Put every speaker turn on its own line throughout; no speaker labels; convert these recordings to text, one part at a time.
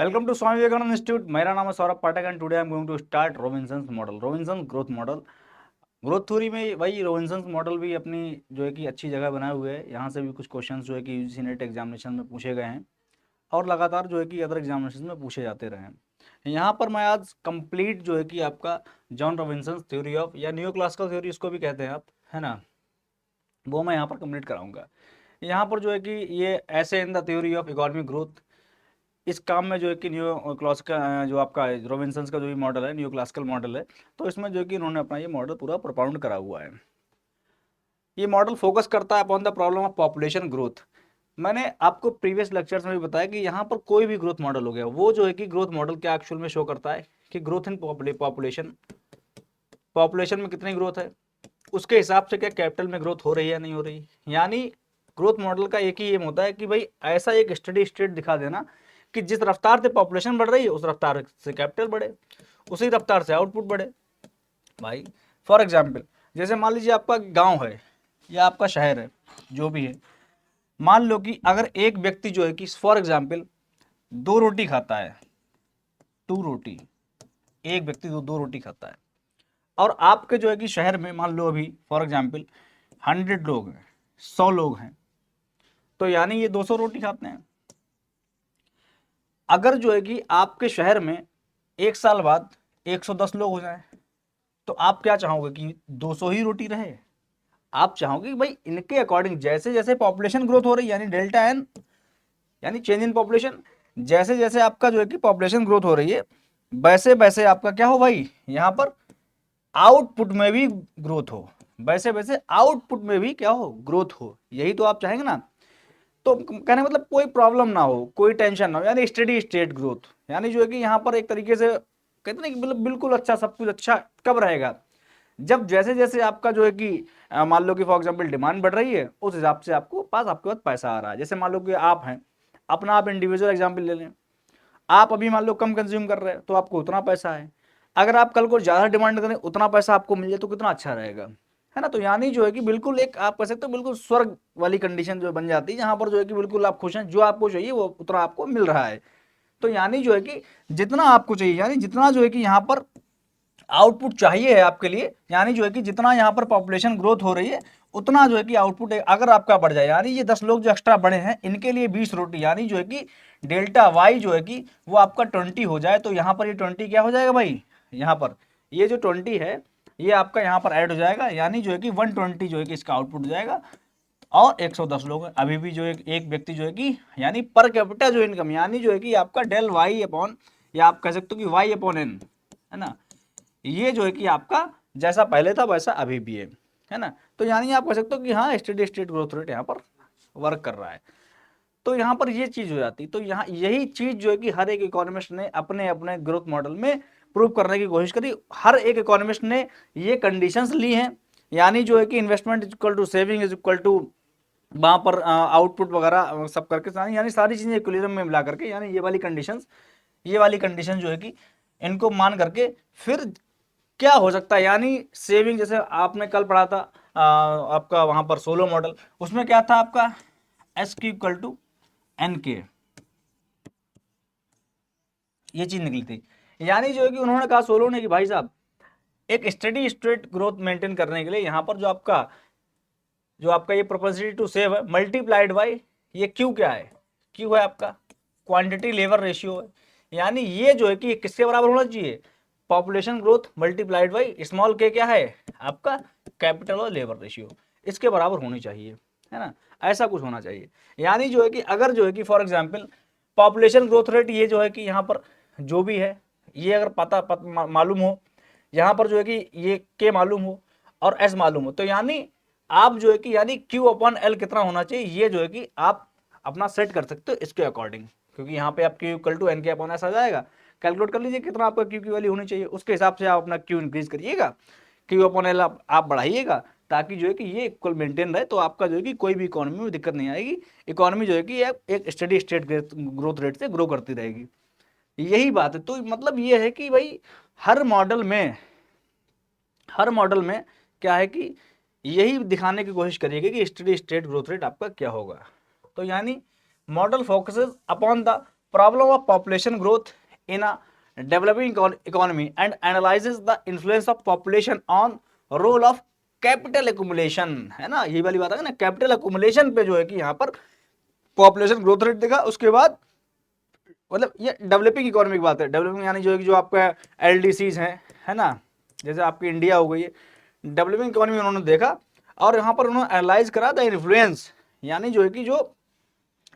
Welcome to Swami Vivekananda institute. मेरा नाम है Saurabh Pathak and today I am going to start Robinson's model, Robinson growth model. Growth theory में वही Robinsons model भी अपनी जो है कि अच्छी जगह बनाए हुए है। यहाँ से भी कुछ क्वेश्चंस जो है कि यूजीसी नेट एग्जामिनेशन में पूछे गए हैं और लगातार जो है कि अदर एग्जामिनेशन में पूछे जाते रहे हैं। यहाँ पर मैं आज कंप्लीट जो है कि आपका जॉन रॉबिन्सन्स थ्योरी ऑफ या न्यू क्लासिकल थ्योरी इसको भी कहते हैं आप, है ना, वो मैं यहाँ पर कंप्लीट कराऊंगा। यहाँ पर जो है कि ये ऐसे in the theory of economic growth, इस काम में जो है कि न्यू क्लासिकल जो आपका रॉबिन्सन्स का जो भी मॉडल है, न्यू क्लासिकल मॉडल है, तो इसमें जो है कि इन्होंने अपना ये मॉडल पूरा प्रोपाउंड करा हुआ है। ये मॉडल फोकस करता है upon the problem of population growth. मैंने आपको प्रीवियस लेक्चर्स में भी बताया कि यहाँ पर कोई भी ग्रोथ मॉडल हो गया, वो जो है कि ग्रोथ मॉडल क्या एक्चुअल में शो करता है कि ग्रोथ इन पॉपुलेशन, पॉपुलेशन में कितनी ग्रोथ है, उसके हिसाब से क्या कैपिटल में ग्रोथ हो रही है या नहीं हो रही। यानी ग्रोथ मॉडल का एक ही एम होता है कि भाई ऐसा एक स्टडी स्टेट दिखा देना कि जिस रफ्तार से पॉपुलेशन बढ़ रही है उस रफ्तार से कैपिटल बढ़े, उसी रफ्तार से आउटपुट बढ़े। भाई फॉर एग्जाम्पल जैसे मान लीजिए आपका गांव है या आपका शहर है, जो भी है, मान लो कि अगर एक व्यक्ति जो है कि फॉर एग्जाम्पल 2 रोटी खाता है, 2 रोटी, एक व्यक्ति दो रोटी खाता है, और आपके जो है कि शहर में मान लो अभी फॉर एग्जाम्पल 100 लोग हैं, 100 लोग हैं, तो यानी ये 200 रोटी खाते हैं। अगर जो है कि आपके शहर में 1 साल बाद 110 लोग हो जाए, तो आप क्या चाहोगे कि 200 ही रोटी रहे? आप चाहोगे कि भाई इनके अकॉर्डिंग जैसे जैसे पॉपुलेशन ग्रोथ हो रही है, यानी डेल्टा एन, यानी चेंज इन पॉपुलेशन, जैसे जैसे आपका जो है कि पॉपुलेशन ग्रोथ हो रही है, वैसे वैसे आपका क्या हो भाई, यहाँ पर आउटपुट में भी ग्रोथ हो, वैसे वैसे आउटपुट में भी क्या हो, ग्रोथ हो। यही तो आप चाहेंगे ना। तो कहने मतलब कोई प्रॉब्लम ना हो, कोई टेंशन ना हो, यानी स्टेडी स्टेट ग्रोथ। यानी जो है कि यहाँ पर एक तरीके से कहते हैं कि बिल्कुल अच्छा, सब कुछ अच्छा कब रहेगा, जब जैसे जैसे आपका जो है कि मान लो कि फॉर एग्जांपल डिमांड बढ़ रही है, उस हिसाब से आपको पास आपके पास पैसा आ रहा है। जैसे मान लो कि आप हैं, अपना आप इंडिविजुअल एग्जाम्पल ले लें, आप अभी मान लो कम कंज्यूम कर रहे हैं तो आपको उतना पैसा है। अगर आप कल को ज़्यादा डिमांड करें, उतना पैसा आपको मिल जाए तो कितना अच्छा रहेगा, है ना। तो यानी जो है कि बिल्कुल एक आप कह सकते हो बिल्कुल स्वर्ग वाली कंडीशन जो बन जाती है, जहां पर जो है कि बिल्कुल आप खुश हैं, जो आपको चाहिए वो उतना आपको मिल रहा है। तो यानी जो है कि जितना आपको चाहिए, यानी जितना जो है कि यहाँ पर आउटपुट चाहिए है आपके लिए, यानी जो है कि जितना यहाँ पर पॉपुलेशन ग्रोथ हो रही है उतना जो है कि आउटपुट अगर आपका बढ़ जाए, यानी ये 10 लोग जो एक्स्ट्रा बढ़े हैं इनके लिए 20 रोटी, यानी जो है कि डेल्टा वाई जो है कि वो आपका 20 हो जाए, तो यहाँ पर ये 20 क्या हो जाएगा भाई, यहाँ पर ये जो 20 है ये आपका यहाँ पर ऐड हो जाएगा, यानी जो है कि 120 जो है कि इसका आउटपुट हो जाएगा। और 110 लोग हैं, अभी भी जो एक व्यक्ति जो है कि यानी पर कैपिटा जो इनकम, यानी जो है कि आपका डेल वाई अपॉन, या आप कह सकते हो कि वाई अपॉन एन, है ना, ये जो है कि आपका जैसा पहले था वैसा अभी भी है ना। तो यानी आप कह सकते हो कि हाँ स्टेडी स्टेट ग्रोथ रेट यहाँ पर वर्क कर रहा है। तो यहाँ पर ये चीज हो जाती, तो यहाँ यही चीज जो है कि हर एक इकोनॉमिस्ट ने अपने अपने ग्रोथ मॉडल में प्रूव करने की कोशिश करी। हर एक इकोनॉमिस्ट ने ये कंडीशंस ली हैं, यानी जो है कि investment is equal to saving is equal to वहां पर आउटपुट वगैरह सब करके, यानी सारी चीजें इक्विलिब्रियम में मिला करके, यानी ये वाली कंडीशन जो है कि इनको मान करके फिर क्या हो सकता है, यानी सेविंग, जैसे आपने कल पढ़ा था आपका वहां पर सोलो मॉडल, उसमें क्या था आपका एस की इक्वल टू एन के, ये चीज निकली थी। यानी जो है कि उन्होंने कहा सोलो ने कि भाई साहब एक स्टेडी स्टेट ग्रोथ मेंटेन करने के लिए यहाँ पर जो आपका ये प्रोपेंसिटी टू सेव है मल्टीप्लाइड बाई ये क्यू, क्या है, क्यू है आपका क्वांटिटी लेबर रेशियो है। यानी ये जो है कि किसके बराबर होना चाहिए, population growth multiplied by small के, क्या है आपका कैपिटल और लेबर रेशियो, इसके बराबर होनी चाहिए, है ना, ऐसा कुछ होना चाहिए। यानी जो है कि अगर जो है कि for example population growth rate ये जो है कि यहाँ पर जो भी है ये अगर मालूम हो, यहाँ पर जो है कि ये के मालूम हो और एस मालूम हो, तो यानी आप जो है कि यानी क्यू अपॉन एल कितना होना चाहिए, ये जो है कि आप अपना सेट कर सकते हो इसके अकॉर्डिंग, क्योंकि यहाँ पे आप क्यू इक्वल टू एन के अपॉन एस आ जाएगा। कैलकुलेट कर लीजिए कितना आपका क्यू की वैल्यू होनी चाहिए, उसके हिसाब से आप अपना क्यू इंक्रीज करिएगा, क्यू अपॉन एल आप बढ़ाइएगा, ताकि जो है कि ये इक्वल मेंटेन रहे, तो आपका जो है कि कोई भी इकोनॉमी में दिक्कत नहीं आएगी। इकोनॉमी जो है कि एक स्टेडी स्टेट ग्रोथ रेट से ग्रो करती रहेगी। यही बात है। तो मतलब ये है कि भाई हर मॉडल में क्या है कि यही दिखाने की कोशिश करिएगा कि स्टेडी स्टेट ग्रोथ रेट आपका क्या होगा। तो यानी model focuses upon the problem of population growth in a developing economy and analyses the influence of population on roll of capital accumulation, है ना, ये वाली बात है ना, कैपिटल एक्युमुलेशन पे जो है कि यहाँ पर पॉपुलेशन ग्रोथ रेट देखा, उसके बाद मतलब ये डेवलपिंग इकोनॉमी की बात है, डेवलपिंग यानी जो है कि जो आपका एलडीसीज हैं, है ना, जैसे आपकी इंडिया हो गई है, डेवलपिंग इकोनॉमी उन्होंने देखा और यहाँ पर उन्होंने एनालाइज करा द इन्फ्लुएंस, यानी जो है कि जो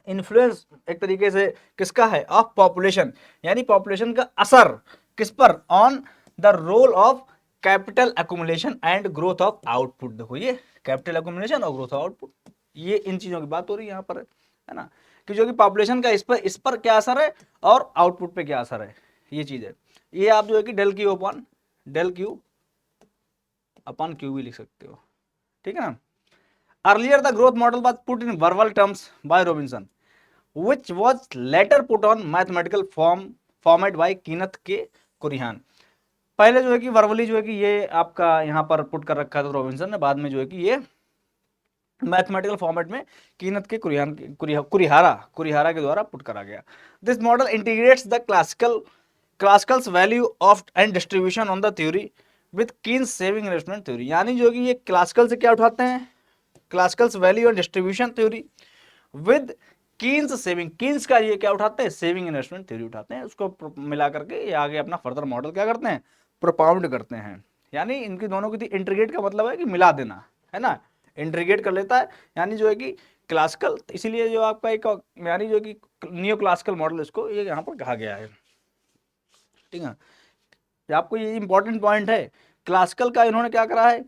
इन्फ्लुएंस एक तरीके से किसका है, ऑफ पॉपुलेशन, यानी पॉपुलेशन का असर किस पर, on the role of capital accumulation and growth of output. देखो ये कैपिटल एक्युमुलेशन और ग्रोथ ऑफ आउटपुट, ये इन चीजों की बात हो रही है यहाँ पर, है ना, कि जो कि पॉपुलेशन का इस पर क्या असर है और आउटपुट पे क्या असर है, ये चीज है। ये आप जो है कि डेल क्यू अपन क्यू भी लिख सकते हो, ठीक है ना। Earlier the growth model was put in verbal terms by Robinson which was later put on mathematical format by Kenneth K Kurihara. पहले जो है कि वर्बली जो है कि ये आपका यहाँ पर पुट कर रखा था रॉबिन्सन ने, बाद में जो है कि ये मैथमेटिकल फॉर्मेट में कीनत के कुरिहारा के द्वारा पुट करा गया। This model integrates the classicals value of and distribution on the theory with Keynes saving investment theory, यानी जो कि ये क्लासिकल से क्या उठाते हैं, classicals value and distribution theory with Keynes का ये क्या उठाते हैं, सेविंग इन्वेस्टमेंट थ्योरी उठाते हैं, उसको मिला करके ये आगे अपना फर्दर मॉडल क्या करते हैं, प्रोपाउंड करते हैं। यानी इनकी दोनों की इंटीग्रेट का मतलब है कि मिला देना, है ना, इंटीग्रेट कर लेता है, यानी जो है कि क्लासिकल, इसीलिए जो आपका एक यानी जो कि नियो क्लासिकल मॉडल इसको ये यहाँ पर कहा गया है, ठीक है। आपको ये इंपॉर्टेंट पॉइंट है, क्लासिकल का इन्होंने क्या करा है,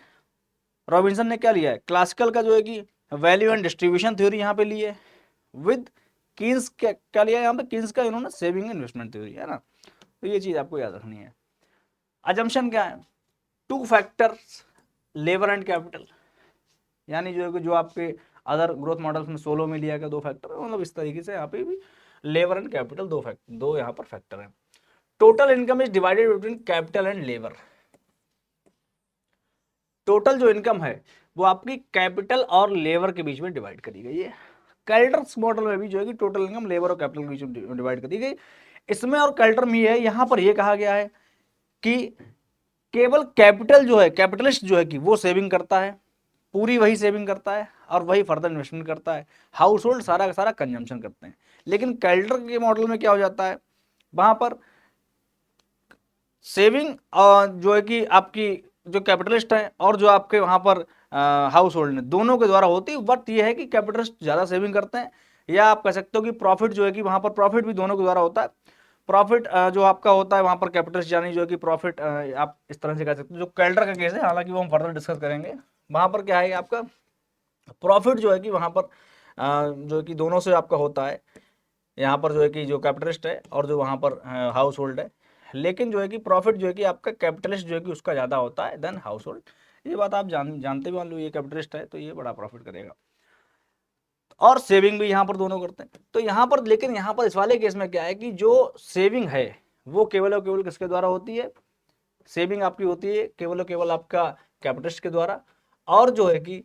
रॉबिन्सन ने क्या लिया है, क्लासिकल का जो है कि वैल्यू एंड डिस्ट्रीब्यूशन थ्योरी यहाँ पे ली है, विद कीन्स क्या लिया यहाँ पे, कीन्स का इन्होंने सेविंग इन्वेस्टमेंट थ्योरी, है ना। तो ये चीज आपको याद रखनी है। अजम्पशन क्या है, two factors labour and capital, यानी जो है कि जो आपके अदर ग्रोथ मॉडल्स में सोलो में लिया गया दो फैक्टर, मतलब इस तरीके से यहाँ पे भी लेबर एंड कैपिटल दो यहाँ पर फैक्टर है। Total income is divided between capital and labour, total जो इनकम है वो आपकी कैपिटल और लेबर के बीच में डिवाइड करी गई है। कैल्टर्स मॉडल में भी जो है कि टोटल इनकम लेबर और कैपिटल के बीच में डिवाइड कर दी गई। इसमें और कैल्टर में है, यहां पर यह कहा गया है कि केवल कैपिटल जो है, कैपिटलिस्ट जो है कि वो सेविंग करता है, पूरी वही सेविंग करता है और वही फर्दर इन्वेस्टमेंट करता है, हाउस होल्ड सारा का सारा कंजम्पशन करते हैं। लेकिन कैल्टर के मॉडल में क्या हो जाता है, वहां पर सेविंग जो है कि आपकी जो कैपिटलिस्ट है और जो आपके वहां पर हाउस होल्ड है, दोनों के द्वारा होती है। बट ये है कि कैपिटलिस्ट ज्यादा सेविंग करते हैं, या आप कह सकते हो कि प्रॉफिट जो है कि वहां पर प्रॉफिट भी दोनों के द्वारा होता है। प्रॉफिट जो आपका होता है वहां पर कैपिटलिस्ट, यानी जो है कि प्रॉफिट आप इस तरह से कह सकते हो। जो कैल्टर का केस है, हालांकि वो हम फर्दर डिस्कस करेंगे, वहां पर क्या है आपका प्रॉफिट जो है कि वहां पर जो है कि दोनों से आपका होता है, यहाँ पर जो है कि जो कैपिटलिस्ट है और जो वहाँ पर हाउस होल्ड है। लेकिन जो है कि प्रॉफिट जो है कि आपका कैपिटलिस्ट जो है कि उसका ज़्यादा होता है देन हाउस होल्ड। ये बात आप जानते भी, मान लो ये कैपिटलिस्ट है तो ये बड़ा प्रॉफिट करेगा, और सेविंग भी यहाँ पर दोनों करते हैं। तो यहाँ पर, लेकिन यहाँ पर इस वाले केस में क्या है कि जो सेविंग है वो केवल और केवल किसके द्वारा होती है, सेविंग आपकी होती है केवल और केवल आपका कैपिटलिस्ट के द्वारा, और जो है कि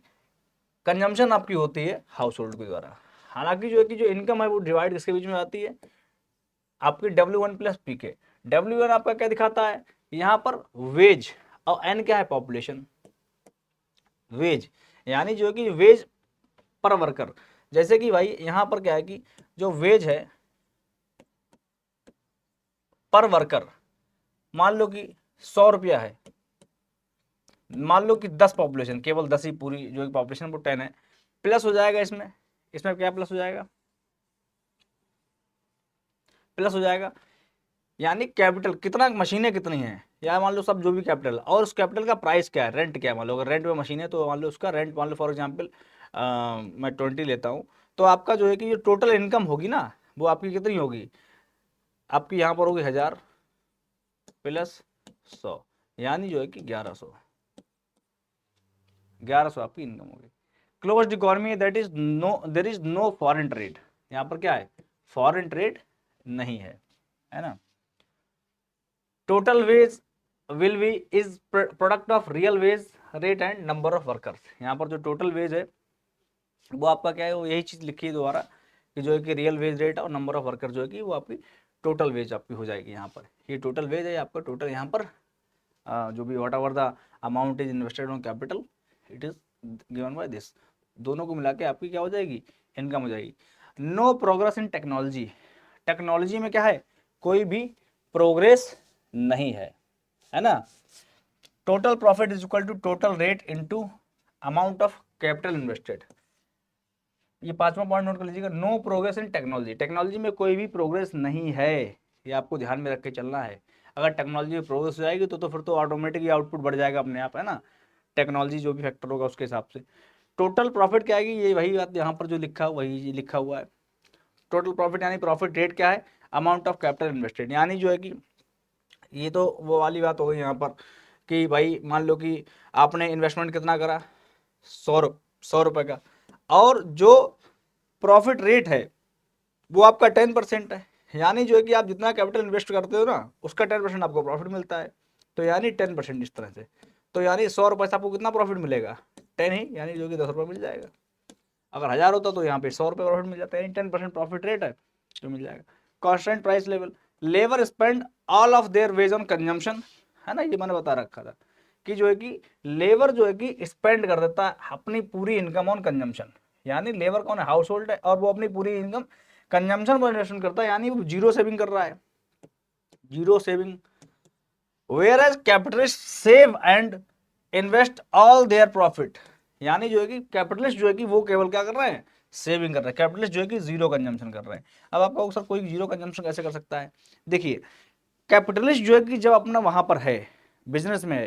कंजम्पशन आपकी होती है हाउस होल्ड के द्वारा। हालांकि जो है कि जो इनकम है वो डिवाइड किसके बीच में आती है, आपकी W1 प्लस PK। W1 आपका क्या दिखाता है यहाँ पर, वेज, और N क्या है, पॉपुलेशन। वेज यानी जो है कि वेज पर वर्कर, जैसे कि भाई यहाँ पर क्या है कि जो वेज है पर वर्कर, मान लो कि 100 रुपया है, मान लो कि 10 पॉपुलेशन, केवल 10 ही पूरी जो पॉपुलेशन वो 10 है, प्लस हो जाएगा इसमें, इसमें क्या प्लस हो जाएगा, प्लस हो जाएगा, यानी कैपिटल कितना, मशीनें कितनी हैं, या मान लो सब जो भी कैपिटल, और उस कैपिटल का प्राइस क्या है, रेंट क्या है। मान लो अगर रेंट में मशीन है तो मान लो उसका रेंट, मान लो फॉर एग्जांपल मैं 20 लेता हूँ, तो आपका जो है कि जो टोटल इनकम होगी ना वो आपकी कितनी होगी, आपकी यहाँ पर होगी 1000 प्लस 100, यानी जो है कि 1100 आपकी इनकम होगी। Closed economy that is no, there is no foreign trade, यहाँ पर क्या है, फॉरेन ट्रेड नहीं है ना। Total wage will be is product of real wage rate and number of workers. यहाँ पर जो टोटल वेज है वो आपका क्या है, वो यही चीज लिखी है दोबारा कि जो है कि रियल वेज रेट और नंबर ऑफ वर्कर जो है कि वो आपकी टोटल वेज आपकी हो जाएगी यहाँ पर। ये टोटल वेज है आपका, टोटल यहाँ पर जो भी what ever the amount is invested on capital it is given by this, दोनों को मिला के आपकी क्या हो जाएगी, इनकम हो जाएगी। No progress in technology, technology में क्या है, कोई भी प्रोग्रेस नहीं है ना। Total profit is equal to total rate into amount of capital invested. ये पांचवा पॉइंट नोट कर लीजिएगा, no progress in technology, technology में कोई भी प्रोग्रेस नहीं है, ये आपको ध्यान में रख के चलना है। अगर टेक्नोलॉजी में प्रोग्रेस हो जाएगी तो फिर तो ऑटोमेटिक आउटपुट बढ़ जाएगा अपने आप, है ना, टेक्नोलॉजी जो भी फैक्टर होगा उसके हिसाब से। टोटल प्रॉफिट क्या आएगी, ये वही बात यहाँ पर जो लिखा वही लिखा हुआ है। टोटल प्रॉफिट यानी प्रॉफिट रेट क्या है, अमाउंट ऑफ कैपिटल इन्वेस्टेड, यानी जो है कि ये तो वो वाली बात हो गई यहाँ पर कि भाई मान लो कि आपने इन्वेस्टमेंट कितना करा, 100 रुपये का, और जो प्रॉफिट रेट है वो आपका 10% है, यानी जो है कि आप जितना कैपिटल इन्वेस्ट करते हो ना उसका 10% आपको प्रॉफिट मिलता है, तो यानी 10% इस तरह से, तो यानी 100 रुपये से आपको कितना प्रॉफिट मिलेगा, 10 ही, यानी जो कि 10 रुपये मिल जाएगा। अगर 1000 होता तो यहाँ पे 100 रुपये प्रॉफिट मिल जाता है, यानी 10% प्रॉफिट रेट है तो मिल जाएगा। Constant price level, labour spend all of their wage on consumption, है ना, ये मैंने बता रखा था कि जो है कि लेबर जो है कि स्पेंड कर देता है अपनी पूरी इनकम ऑन कंजम्पशन, यानी लेबर कौन है, हाउस होल्ड है, और वो अपनी पूरी इनकम कंजम्पशन पर इन्वेस्टमेंट करता है, यानी वो जीरो सेविंग कर रहा है, zero saving. Whereas capitalist save and invest all their profit, यानी जो है कि कैपिटलिस्ट जो है कि वो केवल क्या कर रहे हैं, सेविंग कर रहे हैं, कैपिटलिस्ट जो है कि जीरो कंजम्पशन कर रहे हैं। अब आप कहोगे सर कोई जीरो कंजम्पशन कैसे कर सकता है, देखिए कैपिटलिस्ट जो है कि जब अपना वहां पर है, बिजनेस में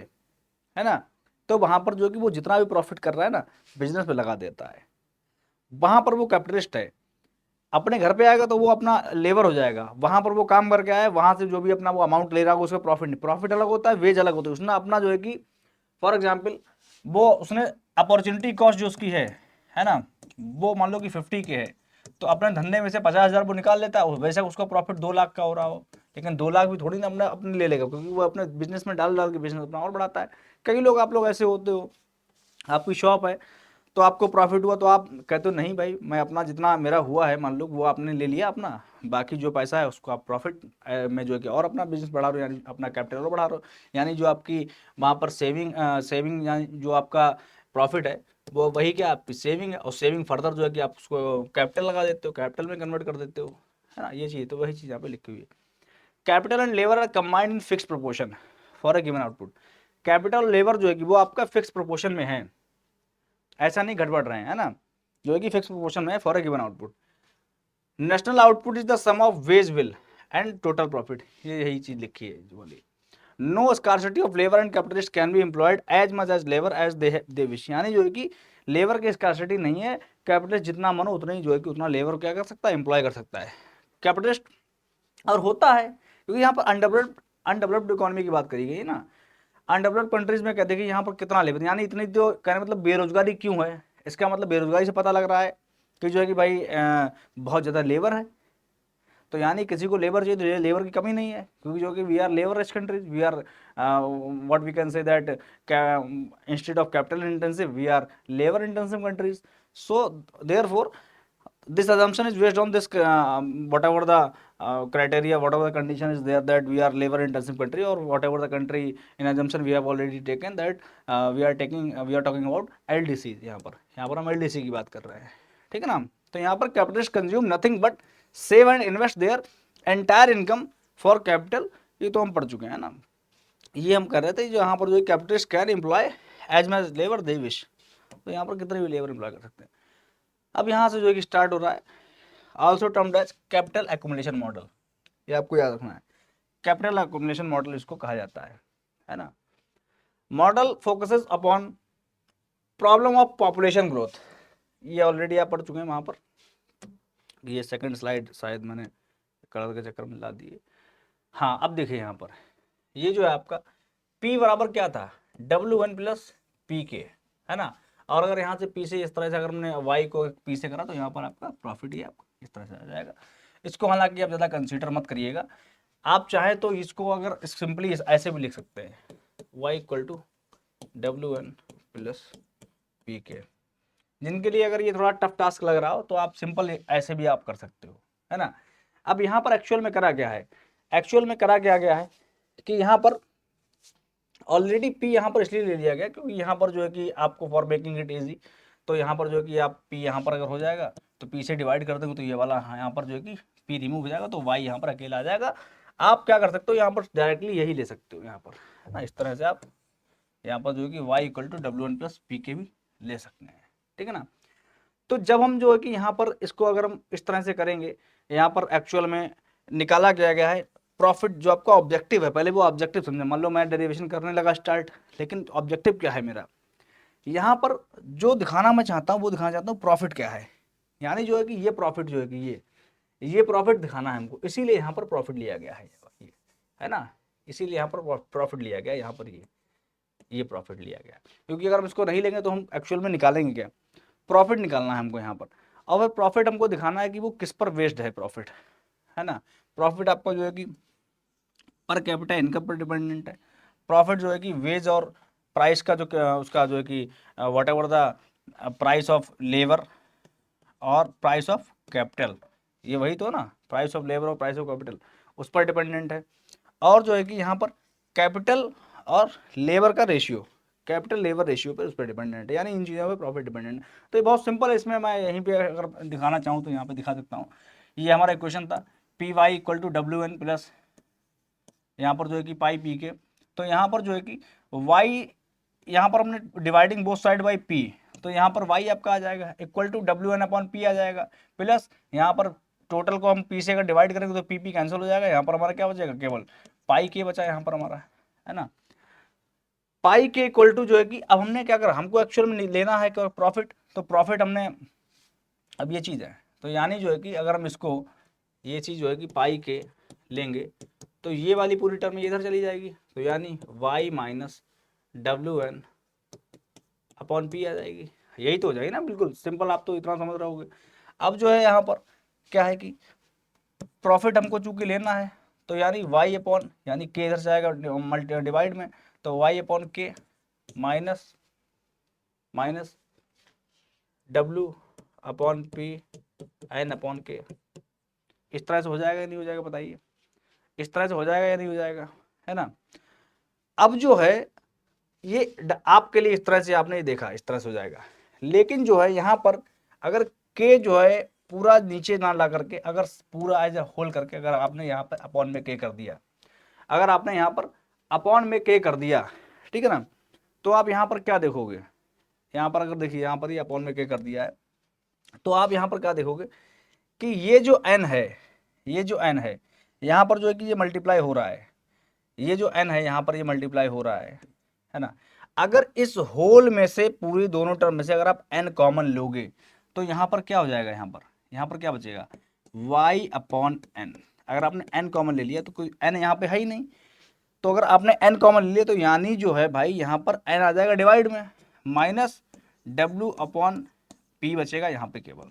है ना, तो वहां पर जो है कि वो जितना भी प्रॉफिट कर रहा है ना बिजनेस में लगा देता है, वहां पर वो कैपिटलिस्ट है। अपने घर पे आएगा तो वो अपना लेबर हो जाएगा, वहां पर वो काम करके आया, वहां से जो भी अपना वो अमाउंट ले रहा होगा उसका प्रॉफिट नहीं, प्रॉफिट अलग होता है, वेज अलग होता है, उसने अपना जो है कि फॉर एग्जाम्पल वो उसने अपॉर्चुनिटी कॉस्ट जो उसकी है ना, वो मान लो कि 50 के है, तो अपने धंधे में से 50,000 वो निकाल लेता है, वैसे उसका प्रॉफिट 2 लाख का हो रहा हो, लेकिन 2 लाख भी थोड़ी ना अपने अपने ले लेगा, क्योंकि वो अपने बिजनेस में डाल डाल के बिजनेस अपना और बढ़ाता है। कई लोग आप लोग ऐसे होते हो, आपकी शॉप है तो आपको प्रॉफिट हुआ तो आप कहते हो नहीं भाई मैं अपना जितना मेरा हुआ है मान लो वो आपने ले लिया अपना, बाकी जो पैसा है उसको आप प्रॉफिट में जो है कि और अपना बिजनेस बढ़ा रहे हो, यानी अपना कैपिटल और बढ़ा रहे हो, यानी जो आपकी वहाँ पर सेविंग यानी जो आपका प्रॉफिट है वो वही क्या आपकी सेविंग है, और सेविंग फर्दर जो है कि आप उसको कैपिटल लगा देते हो, कैपिटल में कन्वर्ट कर देते हो, है ना, ये चीज़ तो वही चीज़ यहाँ पे लिखी हुई है। Capital and labour are combined in fix proportion for a given output, capital और लेबर जो है कि वो आपका फिक्स प्रोपोर्शन में है, ऐसा नहीं घट बढ़ रहे हैं, है ना, जो है कि फिक्स प्रोपोर्शन में है for a given output. National output is the sum of wage bill and total profit, ये यही चीज लिखी है जो वाली। No scarcity of labour and capitalist can be employed as much as labour as they wish, यानी जो है कि लेबर की स्कार्सिटी नहीं है, कैपिटलिस्ट जितना मनो उतना ही जो है कि उतना लेबर क्या कर सकता है, एम्प्लॉय कर सकता है कैपिटलिस्ट, और होता है क्योंकि यहाँ पर अनडेवलप्ड इकोनॉमी की बात करी गई है ना, अनडेवलप्ड कंट्रीज में कहते हैं कि यहाँ पर कितना लेबर, यानी इतनी, तो कहने मतलब बेरोजगारी क्यों है, इसका मतलब बेरोजगारी से पता लग रहा है कि जो है कि भाई बहुत ज़्यादा लेबर है, तो यानी किसी को लेबर चाहिए तो लेबर की कमी नहीं है, क्योंकि जो कि we are labour rich countries, we are what we can say that instead of capital intensive we are labour intensive countries, so therefore this assumption is based on this whatever the criteria, whatever the condition is there that we are labor intensive country, or whatever the country in assumption we have already taken that we are talking about LDC, यहाँ पर हम LDC की बात कर रहे हैं, ठीक है ना। तो यहाँ पर capitalist consume nothing but save and invest their entire income for capital, ये तो हम पढ़ चुके हैं ना, ये हम कर रहे थे जो यहाँ पर जो capitalist can employ as much labour they wish, तो यहाँ पर कितने भी लेबर एम्प्लॉय कर सकते हैं। अब यहाँ से जो है कि स्टार्ट हो रहा है also termed as capital accumulation model, ये आपको याद रखना है, कैपिटल एक्युमुलेशन मॉडल इसको कहा जाता है ना। Model focuses upon problem of population growth, ये ऑलरेडी आप पढ़ चुके हैं वहाँ पर, ये सेकंड स्लाइड शायद मैंने कलर के चक्कर में ला दिए। हाँ अब देखिए यहाँ पर ये जो है आपका P बराबर क्या था, W1 प्लस पी के, है ना, और अगर यहाँ से P से इस तरह से अगर हमने Y को P से करा तो यहाँ पर आपका प्रॉफिट ही आपका इस तरह से आ जाएगा। इसको हालांकि आप ज़्यादा कंसीडर मत करिएगा, आप चाहे तो इसको अगर सिंपली ऐसे भी लिख सकते हैं Y equal to W1 plus P K, जिनके लिए अगर ये थोड़ा टफ टास्क लग रहा हो तो आप सिंपल ऐसे भी आप कर सकते हो, है ना। अब यहाँ पर एक्चुअल में करा क्या है, एक्चुअल में करा क्या गया है कि यहाँ पर ऑलरेडी पी यहाँ पर इसलिए ले लिया गया क्योंकि यहाँ पर जो है कि आपको फॉर मेकिंग इट इजी, तो यहाँ पर जो है कि आप पी यहाँ पर अगर हो जाएगा तो पी से डिवाइड कर देंगे तो ये वाला यहाँ पर जो है कि पी रिमूव हो जाएगा तो वाई यहाँ पर अकेला आ जाएगा। आप क्या कर सकते हो यहाँ पर डायरेक्टली यही ले सकते हो यहाँ पर, है ना। इस तरह से आप यहाँ पर जो है कि Y equal to W1 plus P K भी ले सकते हैं, ठीक है ना। तो जब हम जो है कि यहाँ पर इसको अगर हम इस तरह से करेंगे, यहाँ पर एक्चुअल में निकाला गया है प्रॉफिट, जो आपका ऑब्जेक्टिव है, पहले वो ऑब्जेक्टिव समझे। मान लो मैं डेरिवेशन करने लगा स्टार्ट, लेकिन ऑब्जेक्टिव क्या है मेरा, यहाँ पर जो दिखाना मैं चाहता हूँ वो दिखाना चाहता हूँ प्रॉफिट क्या है, यानी जो है कि ये प्रॉफिट जो है कि ये प्रॉफिट दिखाना है हमको, इसीलिए यहाँ पर प्रॉफिट लिया गया है, ये है ना, इसीलिए यहाँ पर प्रॉफिट लिया गया, यहाँ पर ये प्रॉफिट लिया गया, क्योंकि अगर हम इसको नहीं लेंगे तो हम एक्चुअल में निकालेंगे क्या, प्रॉफिट निकालना है हमको यहाँ पर। और प्रॉफिट हमको दिखाना है कि वो किस पर बेस्ड है प्रॉफिट, है ना। प्रॉफिट आपका जो है कि पर कैपिटा इनकम पर डिपेंडेंट है। प्रॉफिट जो है कि वेज और प्राइस का जो उसका जो है कि what ever the price of labour और प्राइस ऑफ कैपिटल, ये वही तो ना, प्राइस ऑफ लेबर और प्राइस ऑफ कैपिटल उस पर डिपेंडेंट है। और जो है कि यहाँ पर कैपिटल और लेबर का रेशियो, कैपिटल लेबर रेशियो पे उस पर डिपेंडेंट है, यानी इन चीज़ों पे प्रॉफिट डिपेंडेंट है। तो ये बहुत सिंपल है, इसमें मैं यहीं पे अगर दिखाना चाहूँ तो यहाँ पे दिखा सकता हूँ। ये हमारा इक्वेशन था P Y equal to WN plus यहाँ पर जो है कि पाई पी के, तो यहाँ पर जो है कि वाई, यहाँ पर हमने dividing both side by P, तो यहाँ पर वाई आपका आ जाएगा equal to WN upon P आ जाएगा, प्लस यहाँ पर टोटल को हम पी से अगर डिवाइड करेंगे तो पी कैंसिल हो जाएगा, यहाँ पर हमारा क्या बचेगा, केवल पाई के बचा यहाँ पर हमारा, है ना। पाई के इक्वल टू जो है कि अब हमने क्या करा, हमको एक्चुअल में लेना है प्रॉफिट, तो प्रॉफिट हमने, अब ये चीज़ है, तो यानी जो है कि अगर हम इसको, ये चीज़ जो है कि पाई के लेंगे तो ये वाली पूरी टर्म इधर चली जाएगी, तो यानी y minus WN upon P आ जाएगी, यही तो हो जाएगी ना, बिल्कुल सिंपल, आप तो इतना समझ रहोगे। अब जो है यहाँ पर क्या है कि प्रॉफिट हमको चूंकि लेना है, तो यानी y अपॉन, यानी k इधर से आएगा मल्टी डिवाइड में, तो y upon K minus minus W upon P N upon K, इस तरह से हो जाएगा या नहीं हो जाएगा बताइए, इस तरह से हो जाएगा या नहीं हो जाएगा, है ना। अब जो है ये आपके लिए इस तरह से आपने देखा, इस तरह से हो जाएगा, लेकिन जो है यहाँ पर अगर के जो है पूरा नीचे ना ला करके, अगर पूरा एज अ होल करके अगर आपने यहाँ पर अपॉन में के कर दिया, अगर आपने यहाँ पर अपॉन में के कर दिया, ठीक है ना, तो आप यहाँ पर क्या देखोगे, यहाँ पर अगर देखिए यहाँ पर ही अपॉन में के कर दिया है, तो आप यहाँ पर क्या देखोगे कि ये जो n है, ये जो n है यहाँ पर जो है कि ये मल्टीप्लाई हो रहा है, ये जो n है यहाँ पर ये मल्टीप्लाई हो रहा है ना। अगर इस होल में से पूरी दोनों टर्म में से अगर आप n कॉमन लोगे तो यहाँ पर क्या हो जाएगा, यहाँ पर क्या बचेगा, y अपॉन n। अगर आपने n कॉमन ले लिया तो कोई n यहाँ पे है ही नहीं, तो अगर आपने n कॉमन ले लिया तो यानी जो है भाई यहाँ पर n आ जाएगा डिवाइड में, माइनस W अपॉन p बचेगा यहाँ पे केवल,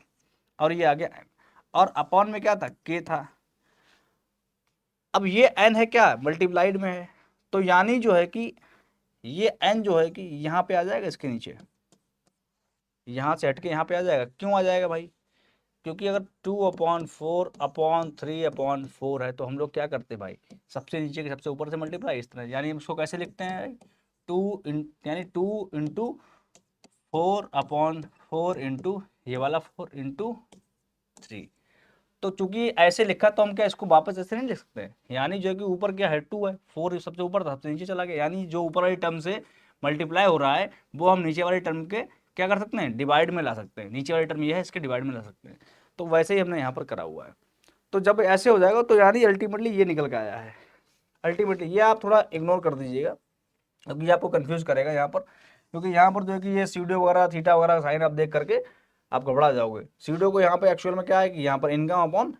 और ये आ गया n, और अपॉन में क्या था, k था। अब ये n है क्या, मल्टीप्लाइड में है, तो यानी जो है कि ये n जो है कि यहाँ पे आ जाएगा, इसके नीचे, यहाँ से हट के यहाँ पे आ जाएगा। क्यों आ जाएगा भाई, क्योंकि अगर 2/4/3/4 है तो हम लोग क्या करते हैं भाई, सबसे नीचे के सबसे ऊपर से मल्टीप्लाई, इस तरह, यानी हम इसको कैसे लिखते हैं, यानी 2/4/4 इंटू ये वाला 4/3। तो चूंकि ऐसे लिखा तो हम क्या इसको वापस ऐसे नहीं लिख सकते हैं, यानी जो है कि ऊपर क्या है 2 है, 4 सबसे ऊपर था, सबसे नीचे चला गया, यानी जो ऊपर वाली टर्म से मल्टीप्लाई हो रहा है वो हम नीचे वाली टर्म के क्या कर सकते हैं, डिवाइड में ला सकते हैं, नीचे वाली टर्म ये है, इसके डिवाइड में ला सकते हैं। तो वैसे ही हमने यहाँ पर करा हुआ है। तो जब ऐसे हो जाएगा तो यानी अल्टीमेटली ये निकल के आया है, अल्टीमेटली ये आप थोड़ा इग्नोर कर दीजिएगा, क्योंकि आपको कंफ्यूज करेगा यहाँ पर, क्योंकि यहाँ पर जो है कि ये सीडो वगैरह थीटा वगैरह साइन आप देख करके आप घबरा जाओगे। सीडो को यहाँ पर एक्चुअल में क्या है कि यहाँ पर इनकम अपॉन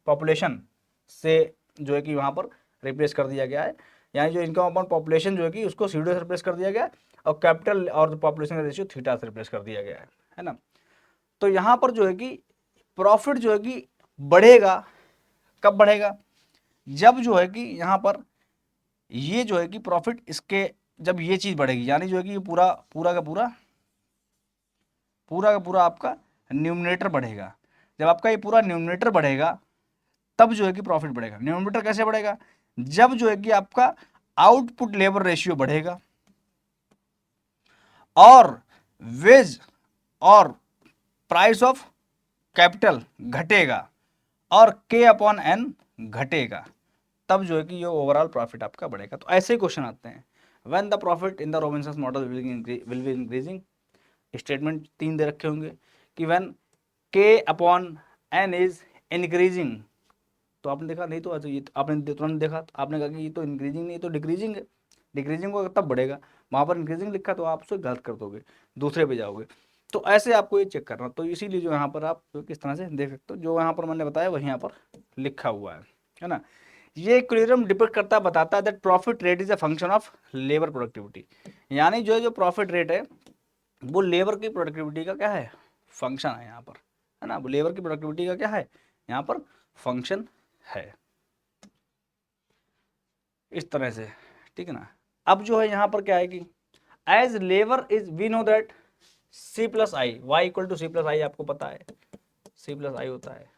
पॉपुलेशन से जो है कि वहाँ पर रिप्लेस कर दिया गया है, यानी जो इनकम अपॉन पॉपुलेशन जो है कि उसको सीडो से रिप्लेस कर दिया गया है, और कैपिटल और पॉपुलेशन का रेशियो थीटा से रिप्लेस कर दिया गया है ना। तो यहाँ पर जो है कि प्रॉफिट जो है कि बढ़ेगा, कब बढ़ेगा, जब जो है कि यहाँ पर ये जो है कि प्रॉफिट इसके, जब ये चीज़ बढ़ेगी, यानी जो है कि ये पूरा पूरा का पूरा पूरा का पूरा आपका न्यूमरेटर बढ़ेगा। जब आपका ये पूरा न्यूमरेटर बढ़ेगा तब जो है कि प्रॉफिट बढ़ेगा। न्यूमरेटर कैसे बढ़ेगा? जब जो है कि आपका आउटपुट लेबर रेशियो बढ़ेगा और वेज और प्राइस ऑफ कैपिटल घटेगा और के अपॉन एन घटेगा, तब जो है कि ये ओवरऑल प्रॉफिट आपका बढ़ेगा। तो ऐसे क्वेश्चन आते हैं। When the profit in the Robinson model will be increasing, statement 3 दे रखे होंगे कि व्हेन के अपॉन एन इज इंक्रीजिंग, तो आपने देखा नहीं तो ये आपने तुरंत देखा तो आपने कहा कि ये तो इंक्रीजिंग नहीं, ये तो डिक्रीजिंग है। डिक्रीजिंग को तब बढ़ेगा, वहाँ पर इंक्रीजिंग लिखा तो आप उसे गलत कर दोगे, दूसरे पे जाओगे। तो ऐसे आपको ये चेक करना। तो इसीलिए जो यहाँ पर आप किस तरह से देख सकते हो, जो यहाँ पर मैंने बताया वही यहाँ पर लिखा हुआ है ना। ये इक्विलिब्रियम डिपेंड करता है, बताता है that profit rate is a function of labour productivity, यानी जो प्रॉफिट रेट है वो लेबर की प्रोडक्टिविटी का क्या है, फंक्शन है यहाँ पर, है ना। लेबर की प्रोडक्टिविटी का क्या है यहाँ पर, फंक्शन है, इस तरह से, ठीक है ना। अब जो है यहाँ पर क्या है कि as labour is we know that C plus I, Y equal to C plus I, आपको पता है सी प्लस आई होता है,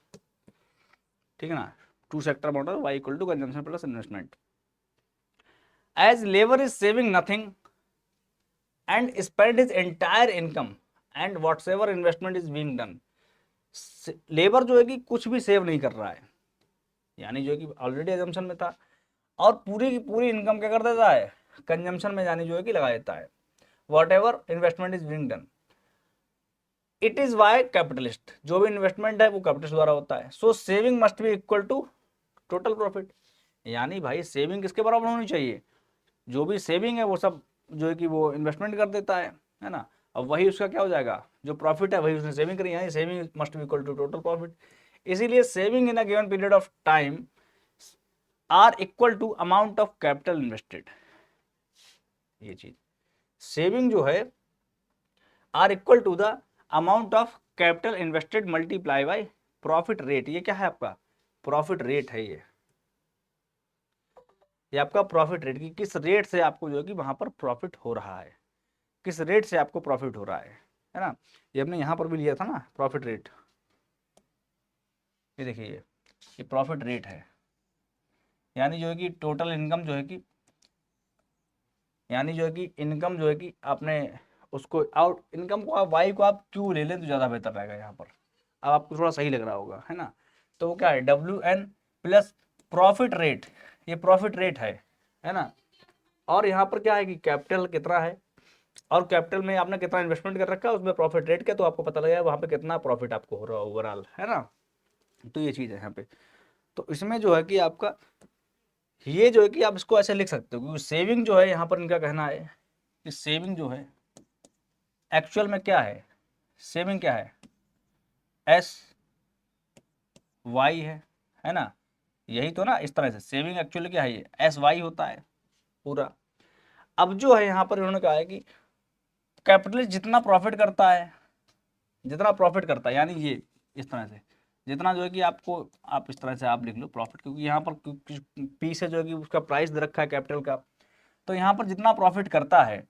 ठीक है ना। Two sector model, Y equal to consumption plus investment. As labour is saving nothing and spend his entire income and whatever investment is being done, labour जो है कि कुछ भी सेव नहीं कर रहा है, यानी जो है कि ऑलरेडी एजम्पशन में था, और पूरी की पूरी इनकम क्या कर देता है, कंजम्पशन में जानी जो है कि लगा देता है, whatever investment is being done. It is by capitalist, जो भी इन्वेस्टमेंट है वो कैपिटलिस्ट द्वारा होता है। So saving must be equal to total profit, यानी भाई सेविंग किसके बराबर होनी चाहिए, जो भी सेविंग है वो सब जो है कि वो इन्वेस्टमेंट कर देता है ना। अब वही उसका क्या हो जाएगा, जो प्रॉफिट है वही उसने सेविंग करी, यानी saving must be equal to total profit. इसीलिए saving in a given period of time are equal to amount of capital invested, ये चीज सेविंग जो है are equal to the amount of capital invested multiply by profit rate. ये क्या है आपका, profit rate है ये आपका प्रॉफिट रेट, कि किस रेट से आपको जो है कि वहां पर प्रॉफिट हो रहा है, किस रेट से आपको प्रॉफिट हो रहा है ना। ये हमने यहां पर भी लिया था ना प्रॉफिट रेट, ये देखिए ये प्रॉफिट रेट है, यानी जो है कि टोटल इनकम जो है कि, यानी जो है कि इनकम जो है कि आपने उसको आउट इनकम को आप वाई को आप क्यू ले लें तो ज़्यादा बेहतर रहेगा यहाँ पर, अब आपको थोड़ा सही लग रहा होगा, है ना। तो वो क्या है, W N plus profit rate, ये प्रॉफिट रेट है ना। और यहाँ पर क्या है कि कैपिटल कितना है, और कैपिटल में आपने कितना इन्वेस्टमेंट कर रखा है, उसमें प्रॉफिट रेट क्या, तो आपको पता लगेगा वहाँ पे कितना प्रॉफिट आपको हो रहा है ओवरऑल, है ना। तो ये चीज़ है यहाँ पे। तो इसमें जो है कि आपका ये जो है कि आप इसको ऐसे लिख सकते हो, क्योंकि सेविंग जो है यहाँ पर इनका कहना है कि सेविंग जो है एक्चुअल में क्या है, सेविंग क्या है, एस वाई है ना, यही तो ना। इस तरह से सेविंग एक्चुअली क्या है, ये एस वाई होता है पूरा। अब जो है यहाँ पर इन्होंने कहा है कि कैपिटलिस्ट जितना प्रॉफिट करता है, जितना प्रॉफिट करता है, यानी ये इस तरह से जितना जो है कि आपको, आप इस तरह से आप लिख लो प्रॉफिट, क्योंकि यहाँ पर पी से जो है कि उसका प्राइस दे रखा है कैपिटल का, तो यहाँ पर जितना प्रॉफिट करता है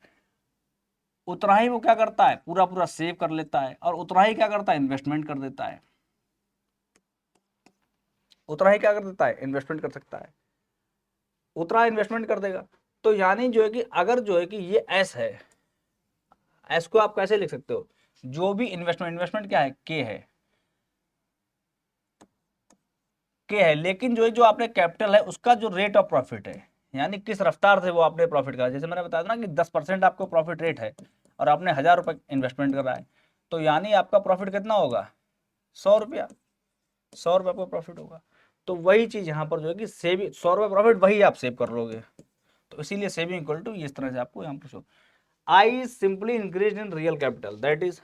उतना ही वो क्या करता है, पूरा पूरा सेव कर लेता है, और उतना ही क्या करता है, इन्वेस्टमेंट कर देता है, उतना ही क्या कर देता है, इन्वेस्टमेंट कर सकता है, उतना इन्वेस्टमेंट कर देगा। तो यानी जो है कि अगर जो है कि ये एस है, एस को आप कैसे लिख सकते हो, जो भी इन्वेस्टमेंट, इन्वेस्टमेंट क्या है, के है, लेकिन जो आपने कैपिटल है उसका जो रेट ऑफ प्रॉफिट है, यानी किस रफ्तार से वो आपने प्रॉफिट करा, जैसे मैंने बताया था ना कि 10% आपको प्रॉफिट रेट है और आपने 1000 रुपये इन्वेस्टमेंट करा है, तो यानी आपका प्रॉफिट कितना होगा, 100 रुपया, 100 रुपये आपका प्रॉफिट होगा। तो वही चीज यहाँ पर जो है कि सेविंग 100 रुपये प्रॉफिट वही आप सेव कर लोगे, तो इसीलिए सेविंग इक्वल टू इस तरह से आपको यहाँ पर show, I simply increase in real capital that is,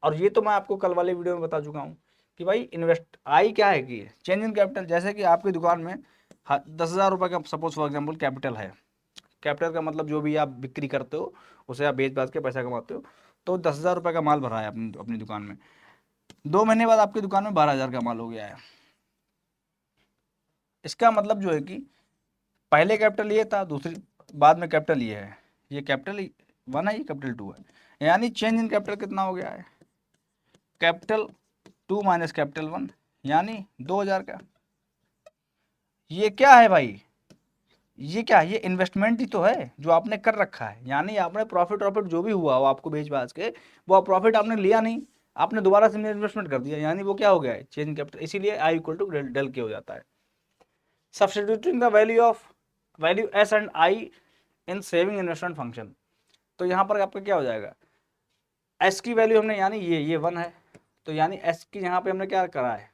और ये तो मैं आपको कल वाले वीडियो में बता चुका हूँ कि भाई इन्वेस्ट आई क्या है कि चेंज इन कैपिटल, जैसे कि आपकी दुकान में 10,000 रुपये का सपोज फॉर एग्जाम्पल कैपिटल है, कैपिटल का मतलब जो भी आप बिक्री करते हो उसे आप बेच बाच के पैसा कमाते हो, तो 10,000 रुपये का माल भरा है अपनी अपनी दुकान में, 2 महीने बाद आपकी दुकान में 12,000 का माल हो गया है। इसका मतलब जो है कि पहले कैपिटल ये था, दूसरी बाद में कैपिटल ये है, ये कैपिटल 1 है, ये कैपिटल 2 है, यानी चेंज इन कैपिटल कितना हो गया है, कैपिटल 2 माइनस कैपिटल 1, यानी 2000 का। ये क्या है भाई, ये क्या है, ये इन्वेस्टमेंट ही तो है जो आपने कर रखा है, यानी आपने प्रॉफिट जो भी हुआ वो आपको बेच बाच के, वो प्रॉफिट आपने लिया नहीं, आपने दोबारा से इन्वेस्टमेंट कर दिया, यानी वो क्या हो गया है, चेंज कैपिटल, इसीलिए आई इक्वल टू डेल के हो जाता है। Substituting the value S and I in saving investment function, तो यहाँ पर आपका क्या हो जाएगा, एस की वैल्यू हमने, यानी ये 1 है, तो यानी एस की यहाँ पे हमने क्या करा है,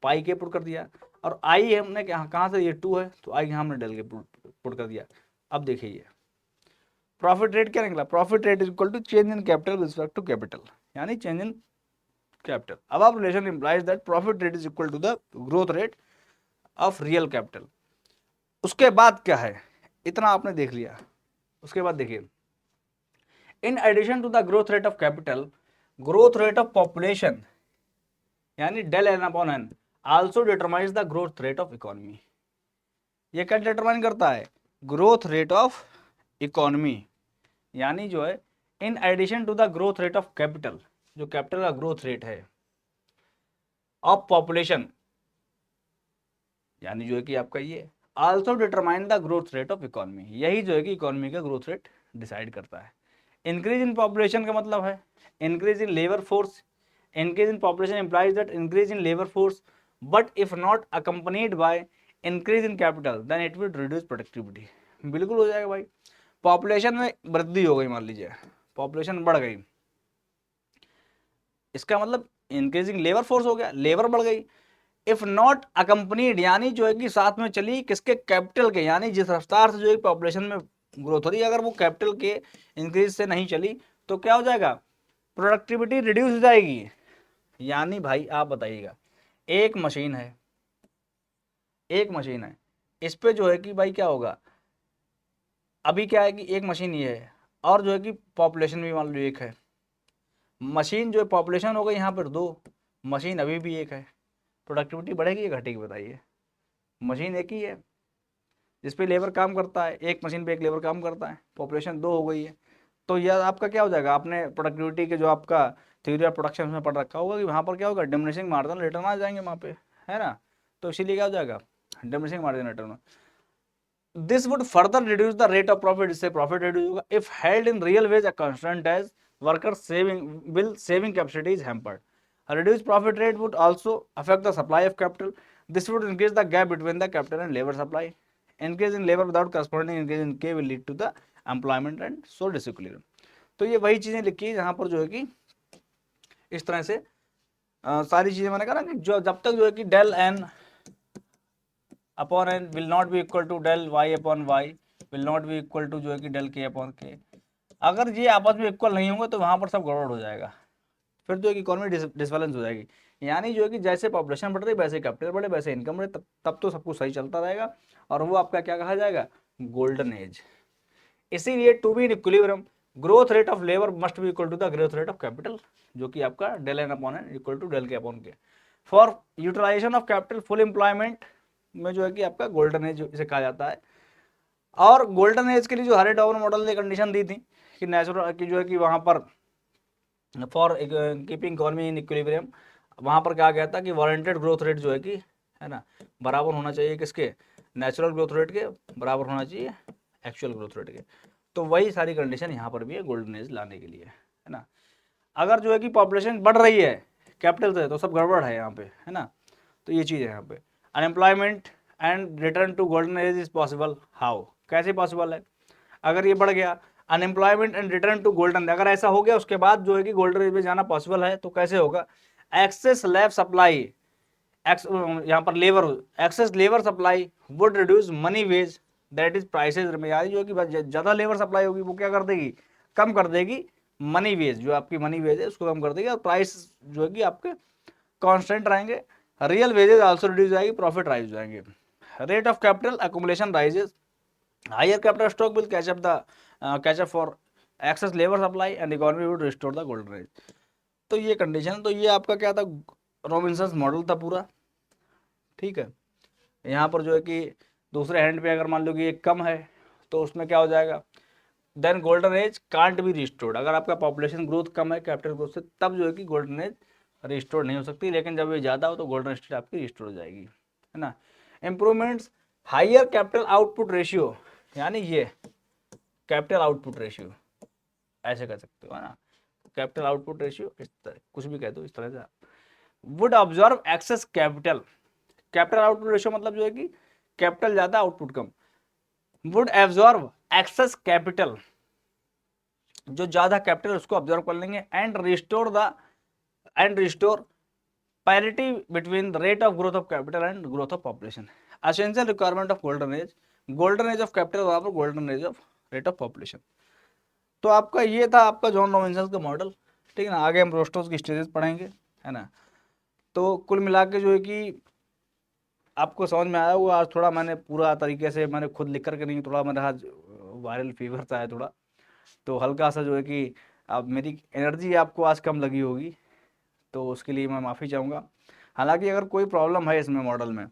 पाई के पुट कर दिया, और आई हमने कहाँ से, ये 2 है, तो आई यहाँ हमने डेल के पुट कर दिया। अब देखिए प्रॉफिट रेट क्या निकला, profit rate is equal to change in capital with respect to capital, यानी चेंज इन कैपिटल। अब आप relation implies that profit rate is equal to the growth rate of real capital. उसके बाद क्या है, इतना आपने देख लिया, उसके बाद देखिए, in addition to the growth rate of capital, growth rate of population यानी dale N upon and also determines the growth rate of economy. ये क्या डिटरमाइन करता है, ग्रोथ रेट ऑफ इकोनॉमी, यानी जो है in addition to the growth rate of capital, जो capital का ग्रोथ रेट है, ऑफ पॉपुलेशन, यानी जो है कि आपका ये also determine the growth rate of economy, यही जो है कि इकोनॉमी का ग्रोथ रेट डिसाइड करता है। इंक्रीज इन पॉपुलेशन का मतलब है increase in labour force, increase in population implies that increase in labour force, but if not accompanied by increase in capital then it will reduce productivity. बिल्कुल हो जाएगा भाई, population में वृद्धि हो गई, मान लीजिए पॉपुलेशन बढ़ गई, इसका मतलब इंक्रीजिंग लेबर फोर्स हो गया, लेबर बढ़ गई। इफ नॉट अकम्पनीड यानी जो है कि साथ में चली किसके, कैपिटल के, यानी जिस रफ्तार से जो है पॉपुलेशन में ग्रोथ हो रही है, अगर वो कैपिटल के इंक्रीज से नहीं चली तो क्या हो जाएगा, प्रोडक्टिविटी रिड्यूस हो जाएगी। यानी भाई आप बताइएगा, एक मशीन है, एक मशीन है, इस पे जो है कि भाई क्या होगा, अभी क्या है कि एक मशीन ये है, और जो है कि पॉपुलेशन भी मान लो एक है, मशीन जो है पॉपुलेशन हो गई यहाँ पर 2, मशीन अभी भी एक है, प्रोडक्टिविटी बढ़ेगी या घटेगी बताइए, मशीन एक ही है जिस पे लेबर काम करता है, एक मशीन पे एक लेबर काम करता है, पॉपुलेशन 2 हो गई है, तो यह आपका क्या हो जाएगा, आपने प्रोडक्टिविटी के जो आपका थ्योरी ऑफ प्रोडक्शन में पढ़ रखा होगा कि वहाँ पर क्या होगा, डिमिनिशिंग मार्जिन रिटर्न आ जाएंगे वहाँ पे, है ना, तो इसीलिए क्या हो जाएगा, diminishing margin return. This would further reduce the rate of profit, इससे प्रॉफिट रिड्यूस होगा। If held in real wage constant as worker saving capacity is hampered. A reduced profit rate would also affect the supply of capital. This would increase the gap between the capital and labor supply. Increase in labor without corresponding increase in K will lead to the employment and so disequilibrium. तो ये वही चीजें लिखी है जहां पर जो है कि इस तरह से सारी चीजें मैंने कहा ना कि जो जब तक जो है कि del N upon N will not be equal to del Y upon Y will not be equal to जो है कि डेल के अपॉन के, अगर ये आपस में इक्वल नहीं होंगे तो वहां पर सब गड़बड़ हो जाएगा, फिर जो है कि इकोनॉमी डिसबैलेंस हो जाएगी। यानी जो है कि जैसे पॉपुलेशन बढ़ रही वैसे कैपिटल बढ़े वैसे इनकम बढ़े, तब तो सब कुछ सही चलता रहेगा, और वो आपका क्या कहा जाएगा, गोल्डन एज। इसीलिए to be in equilibrium growth rate of labour must be equal to the growth rate of capital, जो कि आपका del N upon N equal to del K upon K. For utilisation of capital full employment में जो है कि आपका golden age इसे कहा जाता है। और गोल्डन एज के लिए जो हरे डॉवर मॉडल ने कंडीशन दी थी कि नेचुरल की जो है कि वहां पर for keeping economy in equilibrium, वहां पर कहा गया था कि वारंटेड ग्रोथ रेट जो है कि, है ना, बराबर होना चाहिए किसके, नेचुरल ग्रोथ रेट के बराबर होना चाहिए एक्चुअल ग्रोथ रेट के। तो वही सारी कंडीशन यहाँ पर भी है गोल्डन एज लाने के लिए, है ना। अगर जो है कि पॉपुलेशन बढ़ रही है कैपिटल से तो सब गड़बड़ है यहाँ पे, है ना, तो ये चीज़ है यहाँ पे। Unemployment and return to golden age is possible, how, कैसे पॉसिबल है, अगर ये बढ़ गया unemployment and return to golden, अगर ऐसा हो गया उसके बाद जो है कि गोल्डन एज में जाना पॉसिबल है, तो कैसे होगा, एक्सेस लैब सप्लाई, यहाँ पर labour, excess labour supply would reduce money wage that is prices, यानी जो कि ज़्यादा लेबर सप्लाई होगी वो क्या कर देगी, कम कर देगी मनी वेज, जो आपकी मनी वेज है उसको कम कर देगी, और प्राइस जो है कि आपके कांस्टेंट रहेंगे, रियल वेजेज आल्सो रिड्यूस जाएगी, प्रॉफिट राइज हो जाएंगे। Rate of capital accumulation rises, higher capital stock will catch up for excess labor supply and economy would restore the golden age। तो ये कंडीशन, तो ये आपका क्या था, रॉबिन्सन मॉडल था पूरा, ठीक है। यहाँ पर जो है कि दूसरे हैंड पे अगर मान लो कि एक कम है तो उसमें क्या हो जाएगा, then golden age can't be restored. अगर आपका पॉपुलेशन ग्रोथ कम है कैपिटल ग्रोथ से, तब जो है कि गोल्डन एज रिस्टोर नहीं हो सकती, लेकिन जब ये ज़्यादा हो तो गोल्डन स्टेट आपकी रिस्टोर हो जाएगी, है ना। Improvements, higher capital output ratio, यानी ये कैपिटल आउटपुट रेशियो ऐसे कर सकते हो, है ना। कैपिटल आउटपुट रेशियो इस तरह कुछ भी कह दो इस तरह से। Would observe excess capital, capital output ratio मतलब जो है कि कैपिटल ज़्यादा आउटपुट कम। वुड एब्जॉर्व एक्सेस कैपिटल, जो ज़्यादा कैपिटल उसको ऑब्जर्व कर लेंगे। And restore parity between the rate of growth of capital and growth of population. Essential requirement of golden age of capital बराबर golden age of rate of population. तो आपका ये था आपका जॉन रॉबिन्सन का मॉडल, ठीक है ना। आगे हम रोस्टर्स की स्टेजेस पढ़ेंगे, है ना। तो कुल मिला के जो है कि आपको समझ में आया होगा। आज थोड़ा मैंने पूरा तरीके से मैंने खुद लिख करके नहीं, थोड़ा मेरा आज वायरल फीवर सा है थोड़ा, तो हल्का सा जो है कि अब मेरी एनर्जी आपको आज कम लगी होगी, तो उसके लिए मैं माफ़ी चाहूँगा। हालांकि अगर कोई प्रॉब्लम है इसमें मॉडल में,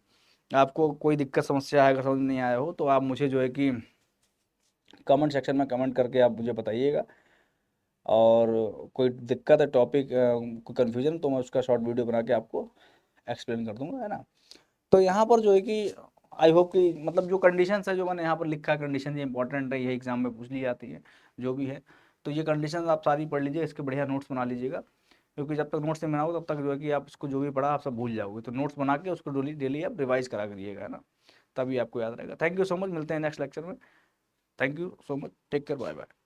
आपको कोई दिक्कत समस्या है, अगर समझ नहीं आया हो, तो आप मुझे जो है कि कमेंट सेक्शन में कमेंट करके आप मुझे बताइएगा। और कोई दिक्कत है टॉपिक कोई कन्फ्यूजन, तो मैं उसका शॉर्ट वीडियो बना के आपको एक्सप्लेन कर दूंगा, है ना। तो यहाँ पर जो है कि आई होप कि मतलब जो कंडीशंस है जो मैंने यहाँ पर लिखा है, कंडीशन ये इंपॉर्टेंट है, ये एग्जाम में पूछ ली जाती है जो भी है। तो ये कंडीशन आप सारी पढ़ लीजिए, इसके बढ़िया नोट्स बना लीजिएगा, क्योंकि जब तक नोट्स नहीं बनाओगे तब तक जो है कि आप इसको जो भी पढ़ा आप सब भूल जाओगे। तो नोट्स बना के उसको डेली डेली आप रिवाइज करा करिएगा, है ना, तभी आपको याद रहेगा। थैंक यू सो मच, मिलते हैं नेक्स्ट लेक्चर में। Thank you so much, take care, bye bye.